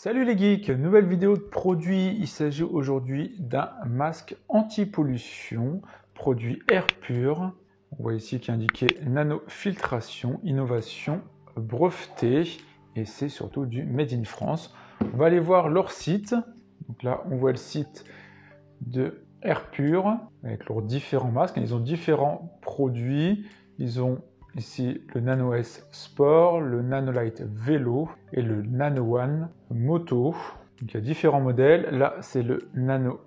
Salut les geeks, nouvelle vidéo de produit. Il s'agit aujourd'hui d'un masque anti-pollution, produit Air Pur. On voit ici qu'il est indiqué nanofiltration, innovation brevetée, et c'est surtout du Made in France. On va aller voir leur site. Donc là, on voit le site de Air Pur avec leurs différents masques. Ils ont différents produits. Ils ont ici le Nano S Sport, le Nanolight Vélo et le Nano One Moto. Donc il y a différents modèles. Là, c'est le Nano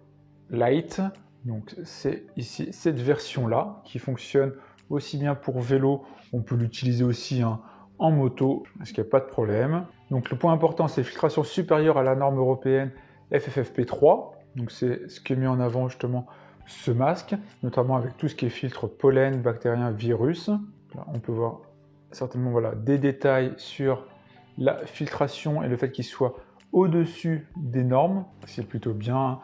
Light. Donc c'est ici cette version-là qui fonctionne aussi bien pour vélo. On peut l'utiliser aussi en moto, parce qu'il n'y a pas de problème. Donc le point important, c'est filtration supérieure à la norme européenne FFP3. Donc c'est ce qui est mis en avant justement ce masque, notamment avec tout ce qui est filtre pollen, bactérien, virus. Là, on peut voir certainement des détails sur la filtration et le fait qu'il soit au-dessus des normes. C'est plutôt bien.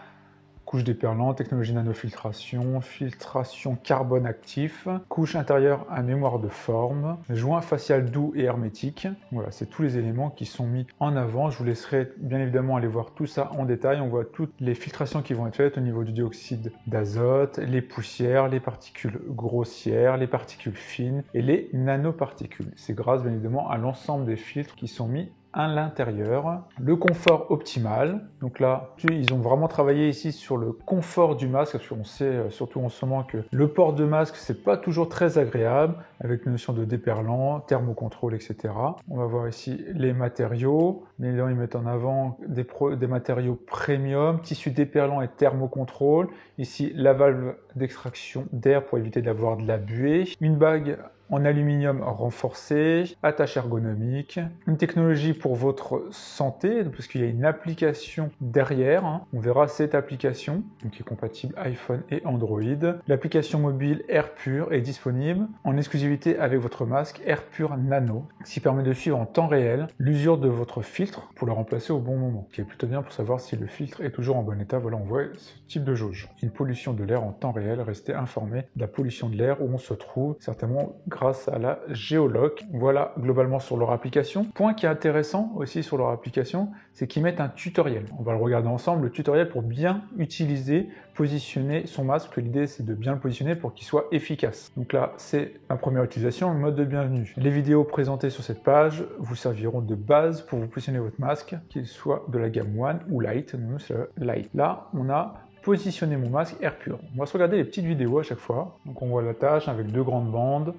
Couche déperlant, technologie nanofiltration, filtration carbone actif, couche intérieure à mémoire de forme, joint facial doux et hermétique. Voilà, c'est tous les éléments qui sont mis en avant. Je vous laisserai bien évidemment aller voir tout ça en détail. On voit toutes les filtrations qui vont être faites au niveau du dioxyde d'azote, les poussières, les particules grossières, les particules fines et les nanoparticules. C'est grâce bien évidemment à l'ensemble des filtres qui sont mis à l'intérieur. Le confort optimal, donc là ils ont vraiment travaillé ici sur le confort du masque, parce qu'on sait surtout en ce moment que le port de masque c'est pas toujours très agréable, avec une notion de déperlant, thermocontrôle, etc. On va voir ici les matériaux, mais là ils mettent en avant des matériaux premium, tissu déperlant et thermocontrôle. Ici la valve d'extraction d'air pour éviter d'avoir de la buée, une bague en aluminium renforcé, attache ergonomique, une technologie pour votre santé, parce qu'il y a une application derrière. On verra cette application, qui est compatible iPhone et Android. L'application mobile Air Pur est disponible en exclusivité avec votre masque Air Pur Nano, qui permet de suivre en temps réel l'usure de votre filtre pour le remplacer au bon moment, ce qui est plutôt bien pour savoir si le filtre est toujours en bon état. Voilà, on voit ce type de jauge. Une pollution de l'air en temps réel, restez informé de la pollution de l'air où on se trouve, certainement grâce à la géoloc. Voilà globalement sur leur application. Point qui est intéressant aussi sur leur application, c'est qu'ils mettent un tutoriel. On va le regarder ensemble, le tutoriel pour bien utiliser, positionner son masque. L'idée c'est de bien le positionner pour qu'il soit efficace. Donc là c'est la première utilisation, le mode de bienvenue. Les vidéos présentées sur cette page vous serviront de base pour vous positionner votre masque, qu'il soit de la gamme One ou Light. Nous c'est le Light. Là on a positionner mon masque Air Pur. On va se regarder les petites vidéos à chaque fois. Donc on voit la tâche avec deux grandes bandes.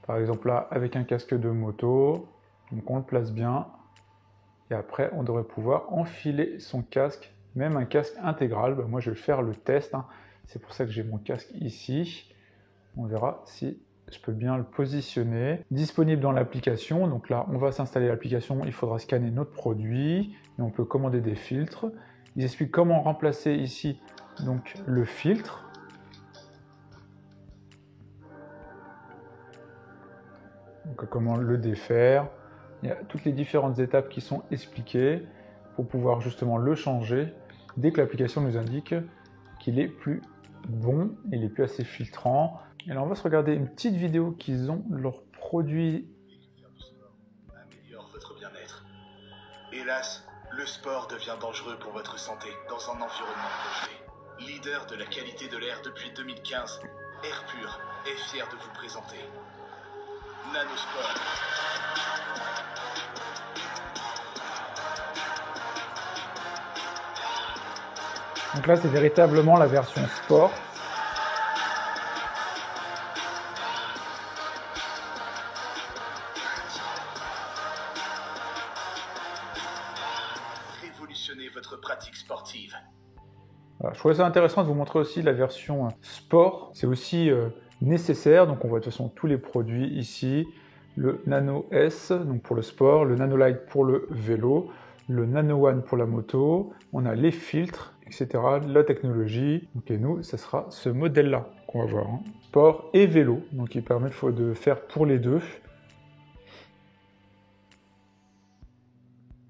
Par exemple là, avec un casque de moto. Donc on le place bien. Et après, on devrait pouvoir enfiler son casque, même un casque intégral. Moi, je vais faire le test. C'est pour ça que j'ai mon casque ici. On verra si je peux bien le positionner. Disponible dans l'application. Donc là, on va s'installer l'application. Il faudra scanner notre produit. Et on peut commander des filtres. Ils expliquent comment remplacer ici donc le filtre. Donc, comment le défaire. Il y a toutes les différentes étapes qui sont expliquées pour pouvoir justement le changer dès que l'application nous indique qu'il est plus bon, il est plus assez filtrant. Et là, on va se regarder une petite vidéo qu'ils ont leurs produits. Améliore votre bien-être. Hélas, le sport devient dangereux pour votre santé dans un environnement pollué. Leader de la qualité de l'air depuis 2015, Air Pur est fier de vous présenter Nanosport. Donc là, c'est véritablement la version sport. Révolutionnez votre pratique sportive. Voilà, je trouvais ça intéressant de vous montrer aussi la version sport. C'est aussi nécessaire. Donc on voit de toute façon tous les produits ici. Le Nano S donc pour le sport, le Nano Light pour le vélo, le Nano One pour la moto. On a les filtres, etc. La technologie. Donc et nous, ce sera ce modèle-là qu'on va voir. Sport et vélo. Donc il permet de faire pour les deux.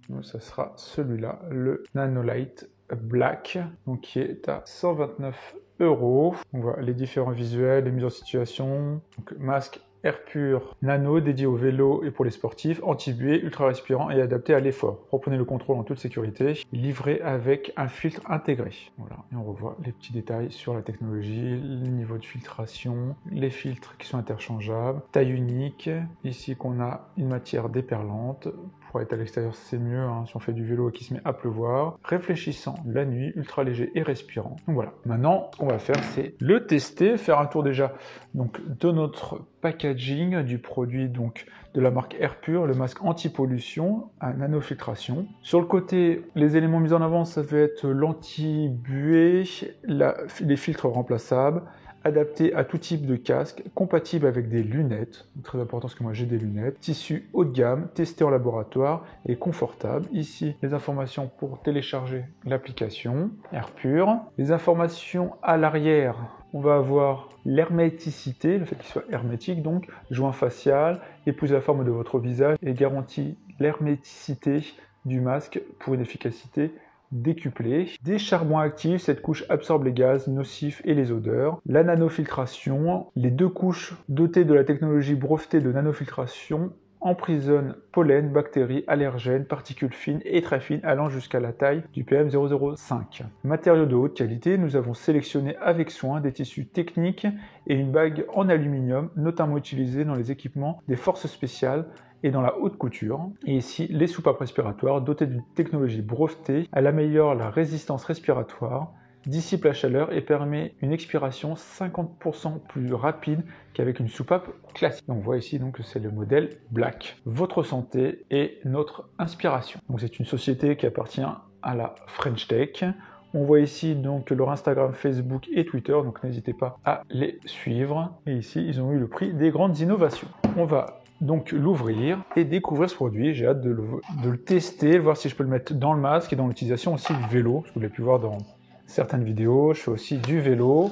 Donc ça sera celui-là, le Nanolight Black, donc qui est à 129 €. On voit les différents visuels, les mises en situation, donc masque Air Pur Nano dédié au vélo et pour les sportifs, anti-buée, ultra respirant et adapté à l'effort. Reprenez le contrôle en toute sécurité, livré avec un filtre intégré. Voilà, et on revoit les petits détails sur la technologie, le niveau de filtration, les filtres qui sont interchangeables, taille unique. Ici qu'on a une matière déperlante. Pour être à l'extérieur, c'est mieux hein, si on fait du vélo et qu'il se met à pleuvoir. Réfléchissant la nuit, ultra léger et respirant. Donc voilà. Maintenant, ce qu'on va faire, c'est le tester, faire un tour déjà donc de notre packaging du produit donc de la marque Air Pur, le masque anti-pollution à nanofiltration. Sur le côté, les éléments mis en avant, ça va être l'anti-buée, les filtres remplaçables, adapté à tout type de casque, compatible avec des lunettes, très important parce que moi j'ai des lunettes, tissu haut de gamme, testé en laboratoire et confortable. Ici, les informations pour télécharger l'application Air Pur. Les informations à l'arrière, on va avoir l'herméticité, le fait qu'il soit hermétique donc, joint facial, épouse la forme de votre visage et garantit l'herméticité du masque pour une efficacité décuplé. Des charbons actifs, cette couche absorbe les gaz nocifs et les odeurs. La nanofiltration, les deux couches dotées de la technologie brevetée de nanofiltration emprisonnent pollen, bactéries, allergènes, particules fines et très fines allant jusqu'à la taille du PM005. Matériaux de haute qualité, nous avons sélectionné avec soin des tissus techniques et une bague en aluminium, notamment utilisée dans les équipements des forces spéciales et dans la haute couture. Et ici, les soupapes respiratoires dotées d'une technologie brevetée. Elle améliore la résistance respiratoire, dissipe la chaleur et permet une expiration 50% plus rapide qu'avec une soupape classique. On voit ici donc que c'est le modèle Black. Votre santé et notre inspiration. Donc c'est une société qui appartient à la French Tech. On voit ici donc leur Instagram, Facebook et Twitter, donc n'hésitez pas à les suivre. Et ici, ils ont eu le prix des grandes innovations. On va donc l'ouvrir et découvrir ce produit. J'ai hâte de le tester, voir si je peux le mettre dans le masque et dans l'utilisation aussi du vélo, parce que vous l'avez pu voir dans certaines vidéos. Je fais aussi du vélo.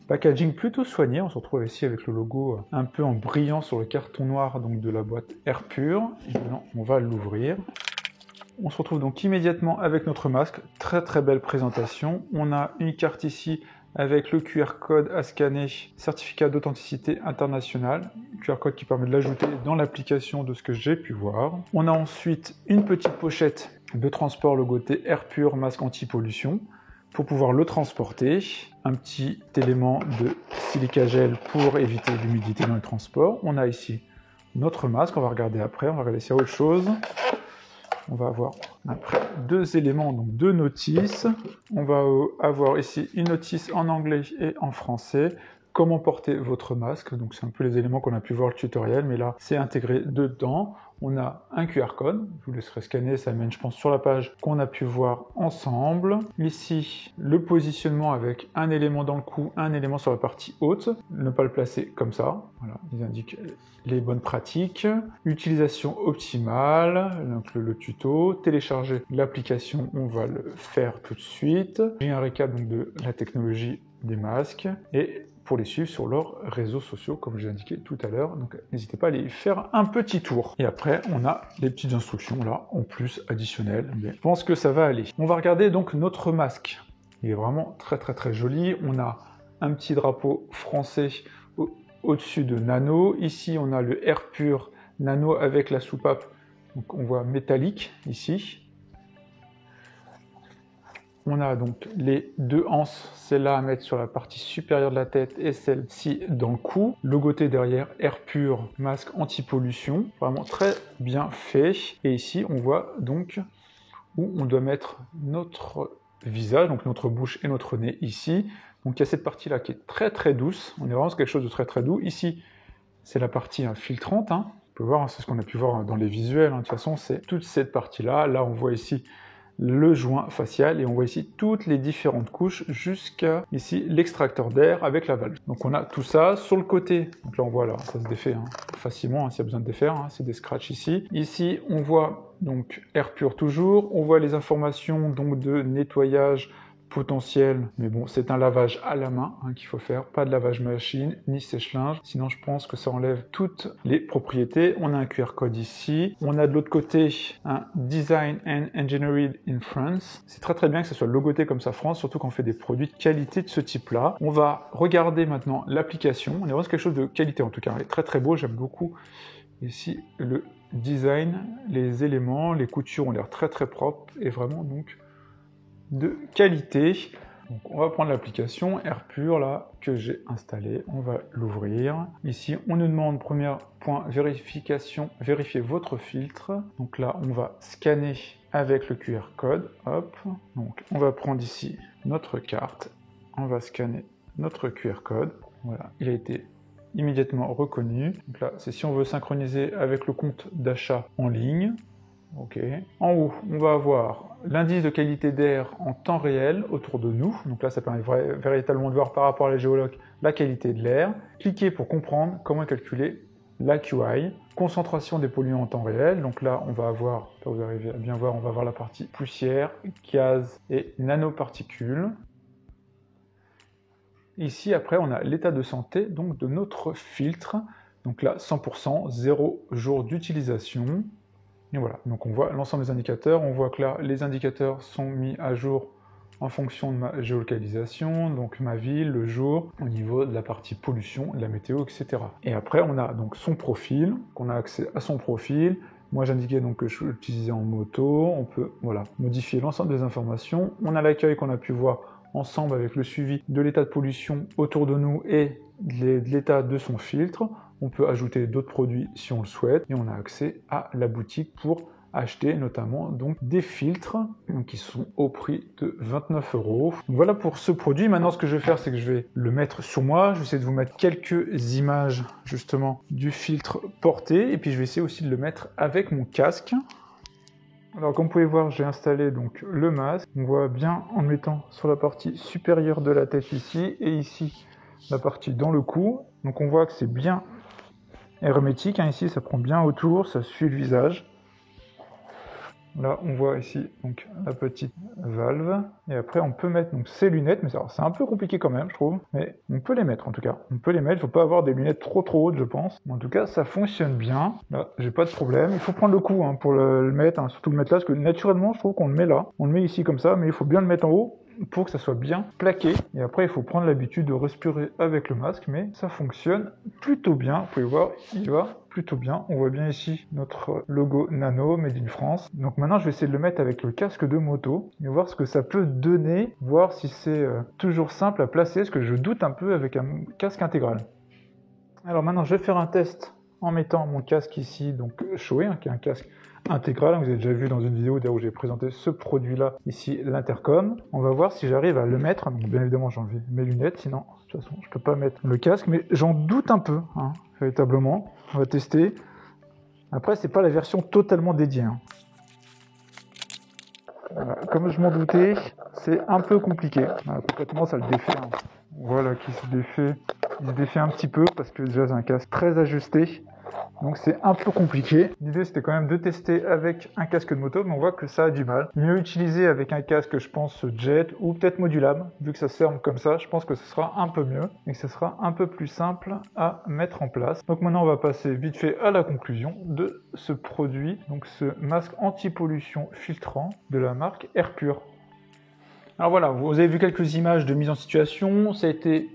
Packaging plutôt soigné, on se retrouve ici avec le logo un peu en brillant sur le carton noir donc de la boîte Air Pur. Et maintenant, on va l'ouvrir. On se retrouve donc immédiatement avec notre masque. Très très belle présentation. On a une carte ici avec le QR code à scanner, certificat d'authenticité internationale, QR code qui permet de l'ajouter dans l'application de ce que j'ai pu voir. On a ensuite une petite pochette de transport logoté Air Pur masque anti-pollution pour pouvoir le transporter. Un petit élément de silica gel pour éviter l'humidité dans le transport. On a ici notre masque, on va regarder après, on va regarder s'il y a autre chose. On va avoir après deux éléments, donc deux notices. On va avoir ici une notice en anglais et en français. Comment porter votre masque. Donc c'est un peu les éléments qu'on a pu voir le tutoriel, mais là c'est intégré dedans. On a un QR code, je vous laisserai scanner, ça mène je pense sur la page qu'on a pu voir ensemble. Ici, le positionnement avec un élément dans le cou, un élément sur la partie haute. Ne pas le placer comme ça. Voilà, ils indiquent les bonnes pratiques. Utilisation optimale, donc le tuto. Télécharger l'application, on va le faire tout de suite. J'ai un récap donc, de la technologie des masques et pour les suivre sur leurs réseaux sociaux, comme je l'ai indiqué tout à l'heure. Donc n'hésitez pas à aller faire un petit tour. Et après, on a les petites instructions là, en plus additionnelles. Mais je pense que ça va aller. On va regarder donc notre masque. Il est vraiment très très très joli. On a un petit drapeau français au-dessus de Nano. Ici, on a le Air Pur Nano avec la soupape. Donc on voit métallique ici. On a donc les deux anses, celle-là à mettre sur la partie supérieure de la tête et celle-ci dans le cou. Logoté derrière Air Pur, masque anti-pollution, vraiment très bien fait. Et ici, on voit donc où on doit mettre notre visage, donc notre bouche et notre nez ici. Donc il y a cette partie-là qui est très très douce, on est vraiment sur quelque chose de très très doux. Ici, c'est la partie filtrante, hein. On peut voir, c'est ce qu'on a pu voir dans les visuels, hein. De toute façon, c'est toute cette partie-là. Là, on voit ici le joint facial et on voit ici toutes les différentes couches jusqu'à ici l'extracteur d'air avec la valve. Donc on a tout ça sur le côté. Donc là on voit là, ça se défait facilement s'il y a besoin de défaire, c'est des scratchs ici. Ici on voit donc Air Pur toujours, on voit les informations donc de nettoyage potentiel, mais bon, c'est un lavage à la main qu'il faut faire, pas de lavage machine, ni sèche-linge, sinon je pense que ça enlève toutes les propriétés. On a un QR code ici, on a de l'autre côté un Design and Engineered in France. C'est très bien que ce soit logoté comme ça France, surtout quand on fait des produits de qualité de ce type-là. On va regarder maintenant l'application, on est vraiment quelque chose de qualité en tout cas, elle est très beau, j'aime beaucoup. Ici, le design, les éléments, les coutures ont l'air très propres et vraiment donc de qualité. Donc, on va prendre l'application AirPur là que j'ai installée, on va l'ouvrir. Ici, on nous demande premier point vérification, vérifier votre filtre. Donc là, on va scanner avec le QR code. Hop. Donc, on va prendre ici notre carte, on va scanner notre QR code. Voilà, il a été immédiatement reconnu. Donc là, c'est si on veut synchroniser avec le compte d'achat en ligne. Ok. En haut, on va avoir l'indice de qualité d'air en temps réel autour de nous. Donc là, ça permet véritablement de voir par rapport à la géoloc la qualité de l'air. Cliquez pour comprendre comment calculer la QI. Concentration des polluants en temps réel. Donc là, on va avoir, vous arrivez à bien voir, on va avoir la partie poussière, gaz et nanoparticules. Ici, après, on a l'état de santé donc de notre filtre. Donc là, 100%, 0 jour d'utilisation. Et voilà, donc on voit l'ensemble des indicateurs. On voit que là, les indicateurs sont mis à jour en fonction de ma géolocalisation, donc ma ville, le jour, au niveau de la partie pollution, de la météo, etc. Et après, on a donc son profil, qu'on a accès à son profil. Moi, j'indiquais donc que je l'utilisais en moto. On peut modifier l'ensemble des informations. On a l'accueil qu'on a pu voir ensemble avec le suivi de l'état de pollution autour de nous et de l'état de son filtre. On peut ajouter d'autres produits si on le souhaite et on a accès à la boutique pour acheter notamment donc des filtres qui sont au prix de 29 €. Voilà pour ce produit. Maintenant, ce que je vais faire, c'est que je vais le mettre sur moi. Je vais essayer de vous mettre quelques images justement du filtre porté et puis je vais essayer aussi de le mettre avec mon casque. Alors comme vous pouvez voir, j'ai installé donc le masque. On voit bien en le mettant sur la partie supérieure de la tête ici et ici la partie dans le cou. Donc on voit que c'est bien hermétique, ici ça prend bien autour, ça suit le visage. Là on voit ici donc la petite valve et après on peut mettre donc ces lunettes, mais c'est un peu compliqué quand même je trouve, mais on peut les mettre en tout cas, on peut les mettre, il faut pas avoir des lunettes trop hautes je pense. En tout cas ça fonctionne bien, là j'ai pas de problème, il faut prendre le coup pour le mettre, surtout le mettre là, parce que naturellement je trouve qu'on le met là, on le met ici comme ça, mais il faut bien le mettre en haut pour que ça soit bien plaqué. Et après, il faut prendre l'habitude de respirer avec le masque, mais ça fonctionne plutôt bien. Vous pouvez voir, il va plutôt bien. On voit bien ici notre logo Nano, Made in France. Donc maintenant, je vais essayer de le mettre avec le casque de moto et voir ce que ça peut donner, voir si c'est toujours simple à placer, parce que je doute un peu avec un casque intégral. Alors maintenant, je vais faire un test en mettant mon casque ici, donc Shoei, qui est un casque intégral. Vous avez déjà vu dans une vidéo où j'ai présenté ce produit-là, ici l'intercom. On va voir si j'arrive à le mettre. Donc, bien évidemment, j'ai enlevé mes lunettes, sinon, de toute façon, je peux pas mettre le casque, mais j'en doute un peu, véritablement. On va tester. Après, c'est pas la version totalement dédiée. Voilà. Comme je m'en doutais, c'est un peu compliqué. Voilà, concrètement, ça le défait. Voilà, qui se défait. Il se défait un petit peu parce que déjà, c'est un casque très ajusté. Donc c'est un peu compliqué. L'idée c'était quand même de tester avec un casque de moto, mais on voit que ça a du mal. Mieux utiliser avec un casque, je pense, jet ou peut-être modulable. Vu que ça se ferme comme ça, je pense que ce sera un peu mieux et que ce sera un peu plus simple à mettre en place. Donc maintenant on va passer vite fait à la conclusion de ce produit. Donc ce masque anti-pollution filtrant de la marque AirPur. Alors voilà, vous avez vu quelques images de mise en situation,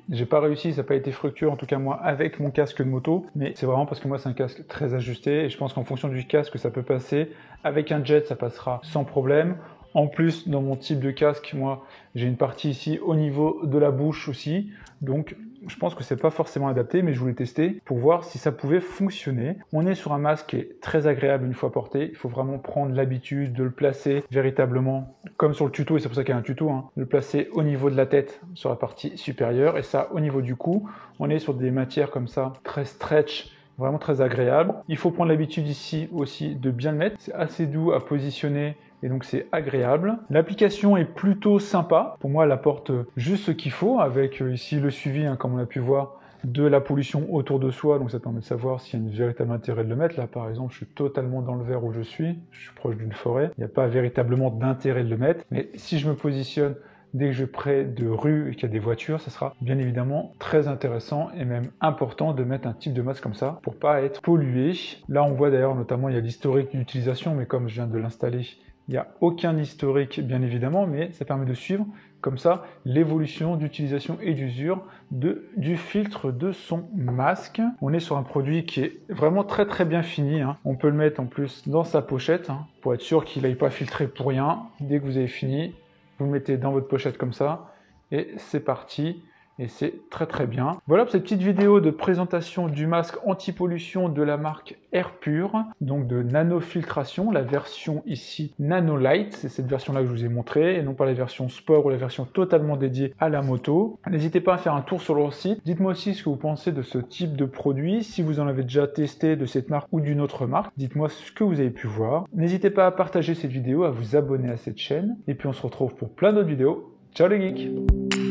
j'ai pas réussi, ça n'a pas été fructueux en tout cas moi avec mon casque de moto, mais c'est vraiment parce que moi c'est un casque très ajusté et je pense qu'en fonction du casque ça peut passer, avec un jet ça passera sans problème. En plus dans mon type de casque, moi j'ai une partie ici au niveau de la bouche aussi, donc je pense que c'est pas forcément adapté, mais je voulais tester pour voir si ça pouvait fonctionner. On est sur un masque qui est très agréable une fois porté. Il faut vraiment prendre l'habitude de le placer véritablement, comme sur le tuto, et c'est pour ça qu'il y a un tuto, de le placer au niveau de la tête, sur la partie supérieure, et ça au niveau du cou. On est sur des matières comme ça, très stretch, vraiment très agréable. Il faut prendre l'habitude ici aussi de bien le mettre. C'est assez doux à positionner et donc c'est agréable. L'application est plutôt sympa. Pour moi, elle apporte juste ce qu'il faut avec ici le suivi, comme on a pu voir, de la pollution autour de soi. Donc ça permet de savoir s'il y a un véritable intérêt de le mettre. Là, par exemple, je suis totalement dans le vert où je suis proche d'une forêt. Il n'y a pas véritablement d'intérêt de le mettre. Mais si je me positionne dès que je vais près de rues et qu'il y a des voitures, ça sera bien évidemment très intéressant et même important de mettre un type de masque comme ça pour pas être pollué. Là, on voit d'ailleurs notamment, il y a l'historique d'utilisation, mais comme je viens de l'installer, il n'y a aucun historique bien évidemment, mais ça permet de suivre comme ça l'évolution d'utilisation et d'usure du filtre de son masque. On est sur un produit qui est vraiment très bien fini, hein. On peut le mettre en plus dans sa pochette, hein, pour être sûr qu'il n'aille pas filtrer pour rien. Dès que vous avez fini, vous le mettez dans votre pochette comme ça et c'est parti. Et c'est très bien. Voilà pour cette petite vidéo de présentation du masque anti-pollution de la marque Airpur, donc de nanofiltration, la version ici Nano Light, c'est cette version-là que je vous ai montré, et non pas la version Sport ou la version totalement dédiée à la moto. N'hésitez pas à faire un tour sur leur site. Dites-moi aussi ce que vous pensez de ce type de produit, si vous en avez déjà testé de cette marque ou d'une autre marque. Dites-moi ce que vous avez pu voir. N'hésitez pas à partager cette vidéo, à vous abonner à cette chaîne, et puis on se retrouve pour plein d'autres vidéos. Ciao les geeks!